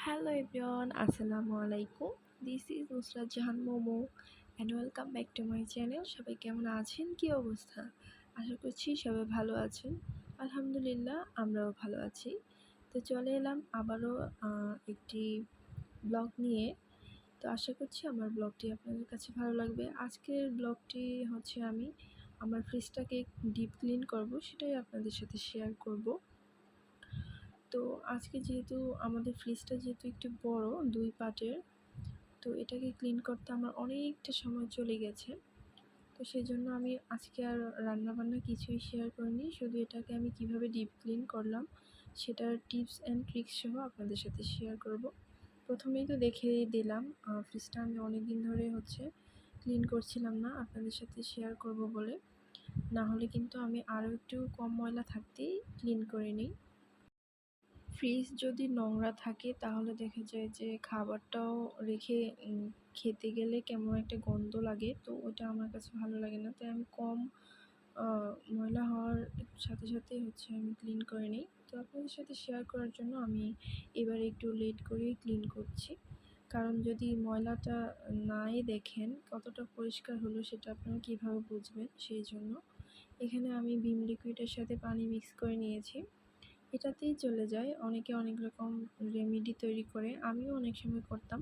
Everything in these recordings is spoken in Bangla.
Hello everyone, Assalamu alaikum. This is Nusrat Jahan Momo and welcome back to my channel. সবাই কেমন আছেন? কি অবস্থা? আশা করছি সবাই ভালো আছেন। আলহামদুলিল্লাহ আমরাও ভালো আছি। তো চলে এলাম আবারও একটি ব্লগ নিয়ে। তো আশা করছি আমার ব্লগটি আপনাদের কাছে ভালো লাগবে। আজকের ব্লগটি হচ্ছে আমি আমার ফ্রিজটাকে ডিপ ক্লিন করব, সেটাই আপনাদের সাথে শেয়ার করব। তো আজকে যেহেতু আমাদের ফ্রিজটা যেহেতু একটু বড় 2 পার্টের, তো এটাকে ক্লিন করতে আমার অনেকটা সময় চলে গেছে। তো সেজন্য আমি আজকে আর রান্নাবান্না কিছুই শেয়ার করিনি, শুধু এটাকে আমি কিভাবে ডিপ ক্লিন করলাম সেটার টিপস অ্যান্ড ট্রিক্স সহ আপনাদের সাথে শেয়ার করব। প্রথমেই তো দেখিয়ে দিলাম ফ্রিজটা আমি অনেক দিন ধরে ক্লিন করছিলাম না আপনাদের সাথে শেয়ার করব বলে, না হলে কিন্তু আমি আরও একটু কম ময়লা থাকতেই ক্লিন করে নিই। ফ্রিজ যদি নোংরা থাকে তাহলে দেখা যায় যে খাবারটাও রেখে খেতে গেলে কেমন একটা গন্ধ লাগে, তো ওটা আমার কাছে ভালো লাগে না। তাই আমি কম ময়লা হওয়ার সাথে সাথেই আমি ক্লিন করে নিই। তো আপনাদের সাথে শেয়ার করার জন্য আমি এবার একটু লেট করেই ক্লিন করছি, কারণ যদি ময়লাটা নাই দেখেন কতটা পরিষ্কার হলো সেটা আপনারা কীভাবে বুঝবেন। সেই জন্য এখানে আমি ভিম লিকুইডের সাথে পানি মিক্স করে নিয়েছি, এটাতেই চলে যায়। অনেকে অনেক রকম রেমেডি তৈরি করে, আমিও অনেক সময় করতাম।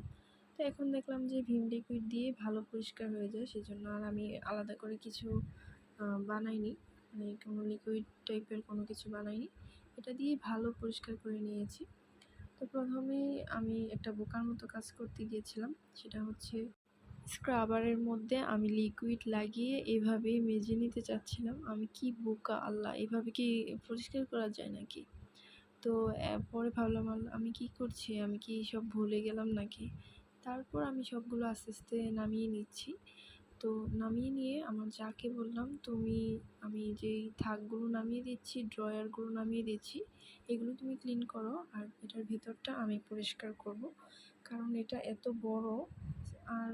তো এখন দেখলাম যে ভিম লিকুইড দিয়ে ভালো পরিষ্কার হয়ে যায়, সেজন্য আর আমি আলাদা করে কিছু বানাইনি, মানে কোনো লিকুইড টাইপের কোনো কিছু বানাইনি, এটা দিয়ে ভালো পরিষ্কার করে নিয়েছি। তো প্রথমেই আমি একটা বোকার মতো কাজ করতে গিয়েছিলাম, সেটা হচ্ছে স্ক্রাবারের মধ্যে আমি লিকুইড লাগিয়ে এভাবেই মেজে নিতে চাচ্ছিলাম। আমি কি বোকা আল্লাহ, এভাবে কি পরিষ্কার করা যায় নাকি? তো পরে ভাবলাম আমি কি করছি, আমি কি সব ভুলে গেলাম নাকি? তারপর আমি সবগুলো আস্তে আস্তে নামিয়ে নিচ্ছি। তো নামিয়ে নিয়ে আমার যাকে বললাম, আমি যেই থাকগুলো নামিয়ে দিচ্ছি, ড্রয়ারগুলো নামিয়ে দিচ্ছি, এগুলো তুমি ক্লিন করো আর এটার ভিতরটা আমি পরিষ্কার করব, কারণ এটা এত বড় আর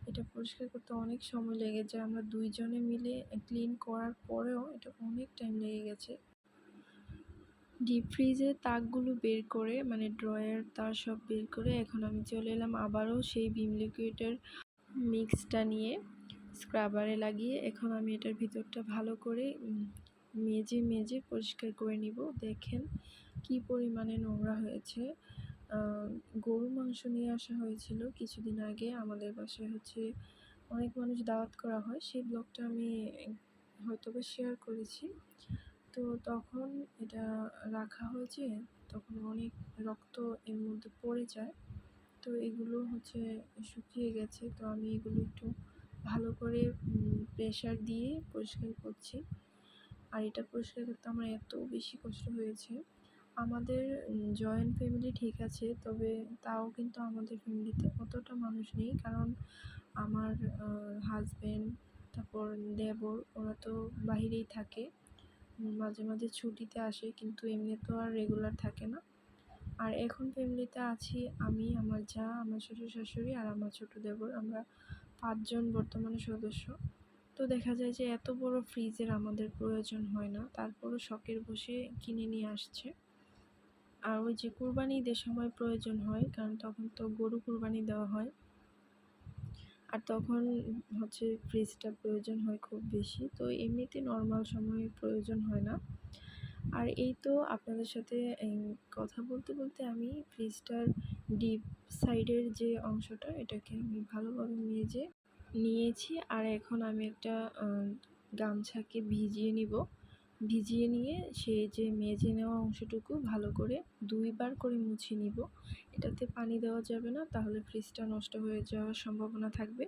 এটা পরিষ্কার করতে অনেক সময় লেগে যায়। আমরা 2 জনে মিলে ক্লিন করার পরেও এটা অনেক টাইম লেগে গেছে। ডিপ ফ্রিজের তাকগুলো বের করে, মানে ড্রয়ার তার সব বের করে এখন আমি চলে এলাম আবারও সেই ভিম লিকুইডের মিক্সটা নিয়ে স্ক্রাবারে লাগিয়ে এখন আমি এটার ভিতরটা ভালো করে মেজে মেজে পরিষ্কার করে নিব। দেখেন কি পরিমাণে নোংরা হয়েছে। গরুর মাংস নিয়ে আসা হয়েছিল কিছুদিন আগে আমাদের বাসায়, অনেক মানুষ দাওয়াত করা হয়, সেই ব্লগটা আমি হয়তোবা শেয়ার করেছি। তো তখন এটা রাখা হয়েছে, তখন অনেক রক্ত এর মধ্যে পড়ে যায়। তো এগুলো শুকিয়ে গেছে, তো আমি এগুলো একটু ভালো করে প্রেশার দিয়ে পরিষ্কার করছি। আর এটা পরিষ্কার করতে আমার এত বেশি কষ্ট হয়েছে। আমাদের জয়েন্ট ফ্যামিলি ঠিক আছে, তবে তাও কিন্তু আমাদের ফ্যামিলিতে অতটা মানুষ নেই, কারণ আমার হাজব্যান্ড, তারপর দেবর, ওরা তো বাহিরেই থাকে, মাঝে মাঝে ছুটিতে আসে, কিন্তু এমনি তো আর রেগুলার থাকে না। আর এখন ফ্যামিলিতে আছি আমি, আমার যা, আমার শ্বশুর শাশুড়ি আর আমার ছোট দেবর, আমরা 5 জন বর্তমানে সদস্য। তো দেখা যায় যে এত বড় ফ্রিজের আমাদের প্রয়োজন হয় না, তারপরও শখের বসে কিনে নিয়ে আসছে। আর ওই যে কুরবানি ঈদের সময় প্রয়োজন হয়, কারণ তখন তো গরু কুরবানি দেওয়া হয়, আর তখন ফ্রিজটা প্রয়োজন হয় খুব বেশি। তো এমনিতে নর্মাল সময়ে প্রয়োজন হয় না। আর এই তো আপনাদের সাথে কথা বলতে বলতে আমি ফ্রিজটার ডিপ সাইডের যে অংশটা, এটাকে আমি ভালোভাবে মেজে নিয়েছি। আর এখন আমি একটা গামছাকে ভিজিয়ে নিব, ভিজিয়ে নিয়ে সেই যে মেজে নেওয়া অংশটুকু ভালো করে 2 বার করে মুছে নিব। এটাতে পানি দেওয়া যাবে না, তাহলে ফ্রিজটা নষ্ট হয়ে যাওয়ার সম্ভাবনা থাকবে।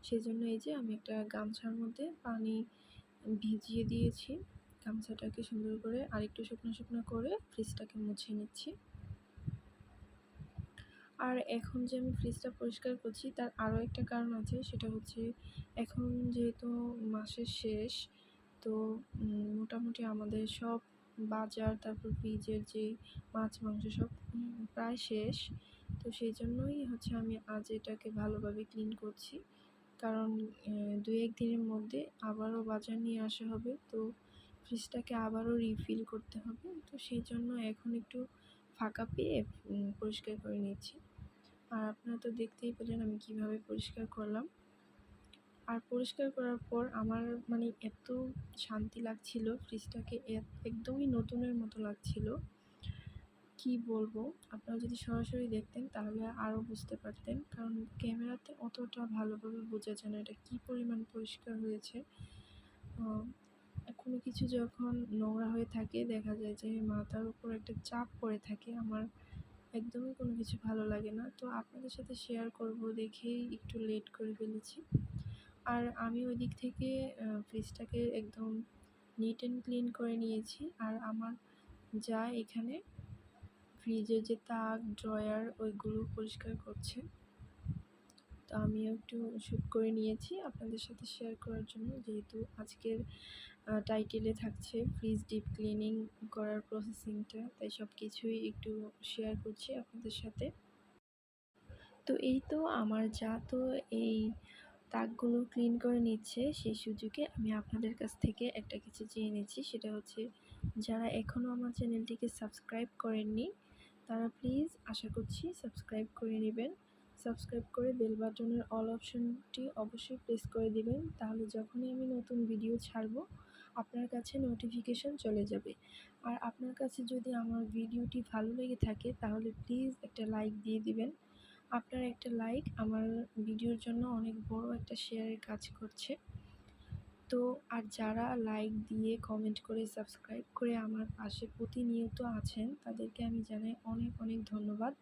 সেই জন্য এই যে আমি একটা গামছার মধ্যে পানি ভিজিয়ে দিয়েছি, গামছাটাকে সুন্দর করে আরেকটু শুকনো শুকনো করে ফ্রিজটাকে মুছে নিচ্ছি। আর এখন যে আমি ফ্রিজটা পরিষ্কার করছি তার আরও একটা কারণ আছে, সেটা হচ্ছে এখন যেহেতু মাসের শেষ, তো মোটামুটি আমাদের সব বাজার, তারপর ফ্রিজের যে মাছ মাংস সব প্রায় শেষ। তো সেই জন্যই আমি আজ এটাকে ভালোভাবে ক্লিন করছি, কারণ 2-1 দিনের মধ্যে আবারও বাজার নিয়ে আসা হবে, তো ফ্রিজটাকে আবারও রিফিল করতে হবে। তো সেই জন্য এখন একটু ফাঁকা পেয়ে পরিষ্কার করে নিচ্ছি। আর আপনারা তো দেখতেই পেলেন আমি কিভাবে পরিষ্কার করলাম। আর পরিষ্কার করার পর আমার মানে এত শান্তি লাগছিল, ফ্রিজটাকে একদমই নতুনের মতো লাগছিল। কি বলবো, আপনারা যদি সরাসরি দেখতেন তাহলে আরও বুঝতে পারতেন, কারণ ক্যামেরাতে অতটা ভালোভাবে বোঝা যায় না এটা কী পরিমাণ পরিষ্কার হয়েছে। কোনো কিছু যখন নোংরা হয়ে থাকে দেখা যায় যে মাথার উপর একটা চাপ পড়ে থাকে, আমার একদমই কোনো কিছু ভালো লাগে না। তো আপনাদের সাথে শেয়ার করব দেখেই একটু লেট করে ফেলেছি। আর আমি ওই দিক থেকে ফ্রিজটাকে একদম নিট অ্যান্ড ক্লিন করে নিয়েছি। আর আমার যা এখানে ফ্রিজের যে তাক ড্রয়ার ওইগুলো পরিষ্কার করছে। তো আমিও একটু শ্যুট করে নিয়েছি আপনাদের সাথে শেয়ার করার জন্য, যেহেতু আজকের টাইটেলে থাকছে ফ্রিজ ডিপ ক্লিনিং করার প্রসেসিংটা, তাই সব কিছুই একটু শেয়ার করছি আপনাদের সাথে। তো এই তো আমার যা তো এই তাকগুলো ক্লিন করে নিচ্ছে, সেই সুযোগে আমি আপনাদের কাছ থেকে একটা কিছু চেয়ে নিচ্ছি। সেটা হচ্ছে, যারা এখনও আমার চ্যানেলটিকে সাবস্ক্রাইব করেননি তারা প্লিজ আশা করছি সাবস্ক্রাইব করে নেবেন। সাবস্ক্রাইব করে বেল বাটনের অল অপশনটি অবশ্যই প্রেস করে দিবেন, তাহলে যখনই আমি নতুন ভিডিও ছাড়বো আপনার কাছে নোটিফিকেশন চলে যাবে। আর আপনার কাছে যদি আমার ভিডিওটি ভালো লেগে থাকে তাহলে প্লিজ একটা লাইক দিয়ে দিবেন। আপনার একটা লাইক আমার ভিডিওর জন্য অনেক বড় একটা শেয়ারের কাজ করছে। তো আর যারা লাইক দিয়ে কমেন্ট করে সাবস্ক্রাইব করে আমার পাশে প্রতিনিয়ত আছেন তাদেরকে আমি জানাই অনেক অনেক ধন্যবাদ।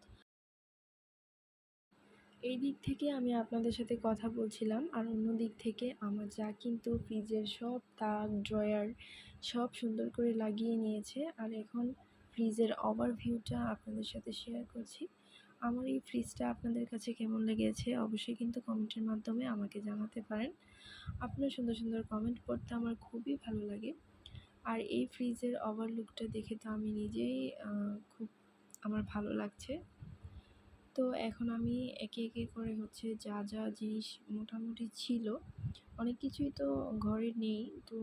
এই দিক থেকে আমি আপনাদের সাথে কথা বলছিলাম, আর অন্য দিক থেকে আমার যা কিন্তু ফ্রিজের সব তাক ড্রয়ার সব সুন্দর করে লাগিয়ে নিয়েছে। আর এখন ফ্রিজের ওভারভিউটা আপনাদের সাথে শেয়ার করছি। আমার এই ফ্রিজটা আপনাদের কাছে কেমন লেগেছে অবশ্যই কিন্তু কমেন্টের মাধ্যমে আমাকে জানাতে পারেন। আপনার সুন্দর সুন্দর কমেন্ট পড়তে আমার খুবই ভালো লাগে। আর এই ফ্রিজের ওভারলুকটা দেখে তো আমি নিজেই খুব আমার ভালো লাগছে। তো এখন আমি একে একে করে হচ্ছে যা যা জিনিস মোটামুটি ছিল, অনেক কিছুই তো ঘরে নেই, তো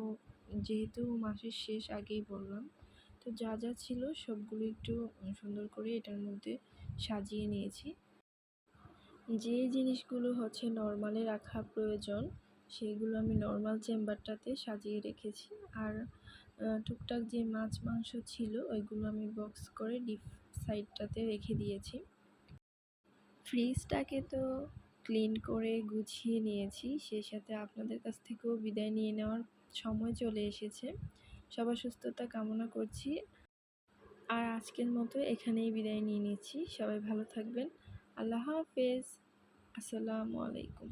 যেহেতু মাসের শেষ আগেই বললাম, তো যা যা ছিল সবগুলো একটু সুন্দর করে এটার মধ্যে সাজিয়ে নিয়েছি। যে জিনিসগুলো হচ্ছে নর্মালে রাখা প্রয়োজন সেইগুলো আমি নর্মাল চেম্বারটাতে সাজিয়ে রেখেছি। আর টুকটাক যে মাছ মাংস ছিল ওইগুলো আমি বক্স করে ডিপ সাইডটাতে রেখে দিয়েছি। ফ্রিজটাকে তো ক্লিন করে গুছিয়ে নিয়েছি, সেই সাথে আপনাদের কাছ থেকেও বিদায় নিয়ে নেওয়ার সময় চলে এসেছে। সবার সুস্থতা কামনা করছি। আর আজকের মতো এখানেই বিদায় নিয়ে নিচ্ছি। সবাই ভালো থাকবেন। আল্লাহ হাফেজ। আসসালামু আলাইকুম।